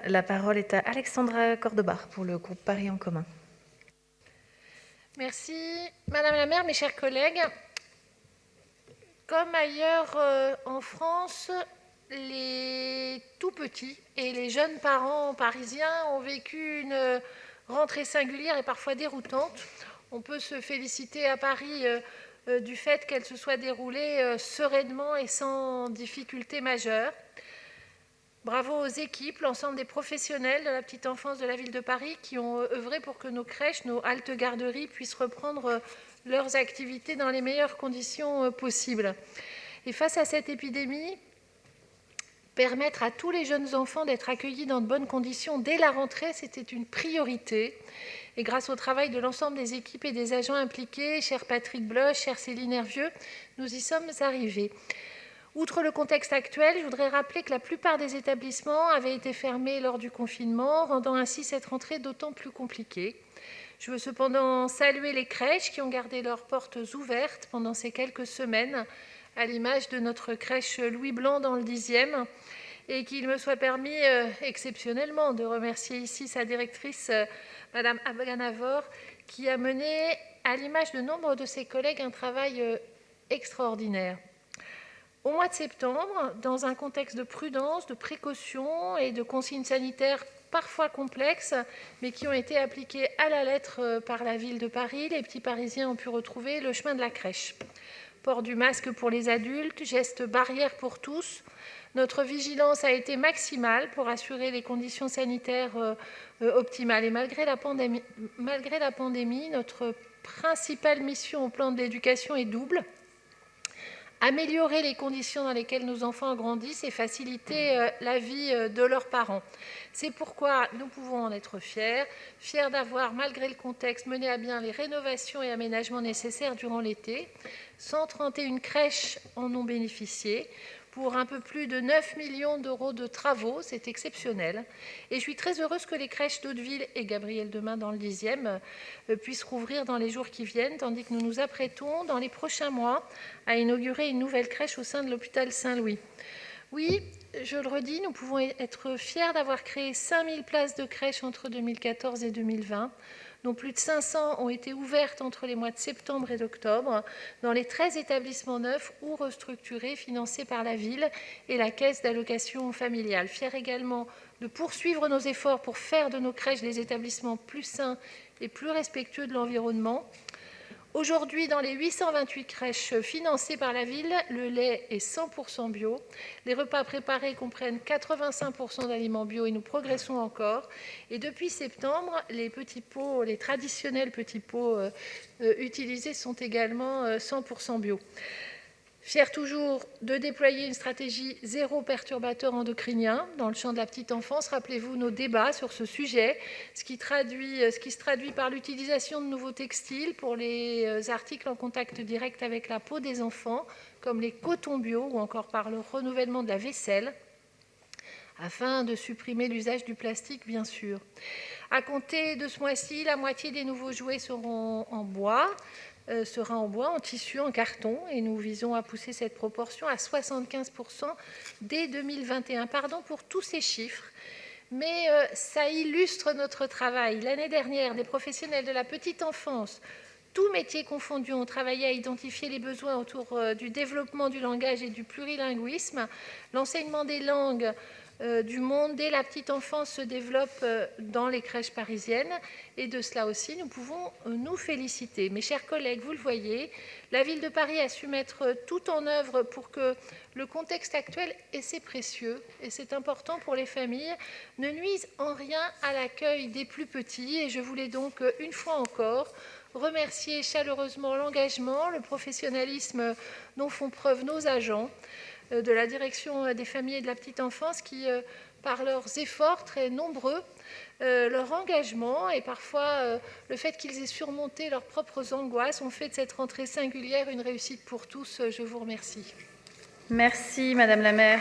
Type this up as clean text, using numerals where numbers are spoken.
La parole est à Alexandra Cordoba pour le groupe Paris en commun. Merci. Madame la maire, mes chers collègues, comme ailleurs en France, les tout-petits et les jeunes parents parisiens ont vécu une rentrée singulière et parfois déroutante. On peut se féliciter à Paris du fait qu'elle se soit déroulée sereinement et sans difficulté majeure. Bravo aux équipes, l'ensemble des professionnels de la petite enfance de la ville de Paris qui ont œuvré pour que nos crèches, nos haltes garderies puissent reprendre leurs activités dans les meilleures conditions possibles. Et face à cette épidémie, permettre à tous les jeunes enfants d'être accueillis dans de bonnes conditions dès la rentrée, c'était une priorité. Et grâce au travail de l'ensemble des équipes et des agents impliqués, cher Patrick Bloch, cher Céline Hervieux, nous y sommes arrivés. Outre le contexte actuel, je voudrais rappeler que la plupart des établissements avaient été fermés lors du confinement, rendant ainsi cette rentrée d'autant plus compliquée. Je veux cependant saluer les crèches qui ont gardé leurs portes ouvertes pendant ces quelques semaines, à l'image de notre crèche Louis Blanc dans le 10e, et qu'il me soit permis exceptionnellement de remercier ici sa directrice, Madame Abganavor, qui a mené, à l'image de nombre de ses collègues, un travail extraordinaire. Au mois de septembre, dans un contexte de prudence, de précaution et de consignes sanitaires parfois complexes, mais qui ont été appliquées à la lettre par la ville de Paris, les petits Parisiens ont pu retrouver le chemin de la crèche. Port du masque pour les adultes, gestes barrières pour tous. Notre vigilance a été maximale pour assurer les conditions sanitaires optimales. Et malgré la pandémie, notre principale mission au plan de l'éducation est double. Améliorer les conditions dans lesquelles nos enfants grandissent et faciliter la vie de leurs parents. C'est pourquoi nous pouvons en être fiers d'avoir, malgré le contexte, mené à bien les rénovations et aménagements nécessaires durant l'été. 131 crèches en ont bénéficié pour un peu plus de 9 millions d'euros de travaux, c'est exceptionnel. Et je suis très heureuse que les crèches d'Hauteville et Gabriel Demain dans le 10e puissent rouvrir dans les jours qui viennent, tandis que nous nous apprêtons dans les prochains mois à inaugurer une nouvelle crèche au sein de l'hôpital Saint-Louis. Oui, je le redis, nous pouvons être fiers d'avoir créé 5000 places de crèche entre 2014 et 2020, dont plus de 500 ont été ouvertes entre les mois de septembre et d'octobre, dans les 13 établissements neufs ou restructurés financés par la ville et la caisse d'allocation familiale. Fiers également de poursuivre nos efforts pour faire de nos crèches des établissements plus sains et plus respectueux de l'environnement. Aujourd'hui, dans les 828 crèches financées par la ville, le lait est 100% bio. Les repas préparés comprennent 85% d'aliments bio et nous progressons encore. Et depuis septembre, les traditionnels petits pots utilisés sont également 100% bio. Fiers toujours de déployer une stratégie zéro perturbateur endocrinien dans le champ de la petite enfance. Rappelez-vous nos débats sur ce sujet, ce qui se traduit par l'utilisation de nouveaux textiles pour les articles en contact direct avec la peau des enfants, comme les cotons bio, ou encore par le renouvellement de la vaisselle, afin de supprimer l'usage du plastique, bien sûr. À compter de ce mois-ci, la moitié des nouveaux jouets sera en bois, en tissu, en carton, et nous visons à pousser cette proportion à 75% dès 2021. Pardon pour tous ces chiffres, mais ça illustre notre travail. L'année dernière, des professionnels de la petite enfance, tous métiers confondus, ont travaillé à identifier les besoins autour du développement du langage et du plurilinguisme. L'enseignement des langues du monde dès la petite enfance se développe dans les crèches parisiennes, et de cela aussi nous pouvons nous féliciter. Mes chers collègues, vous le voyez, la ville de Paris a su mettre tout en œuvre pour que le contexte actuel, et c'est précieux et c'est important pour les familles, ne nuise en rien à l'accueil des plus petits. Et je voulais donc une fois encore remercier chaleureusement l'engagement, le professionnalisme dont font preuve nos agents de la direction des familles et de la petite enfance qui, par leurs efforts très nombreux, leur engagement et parfois le fait qu'ils aient surmonté leurs propres angoisses, ont fait de cette rentrée singulière une réussite pour tous. Je vous remercie. Merci Madame la maire.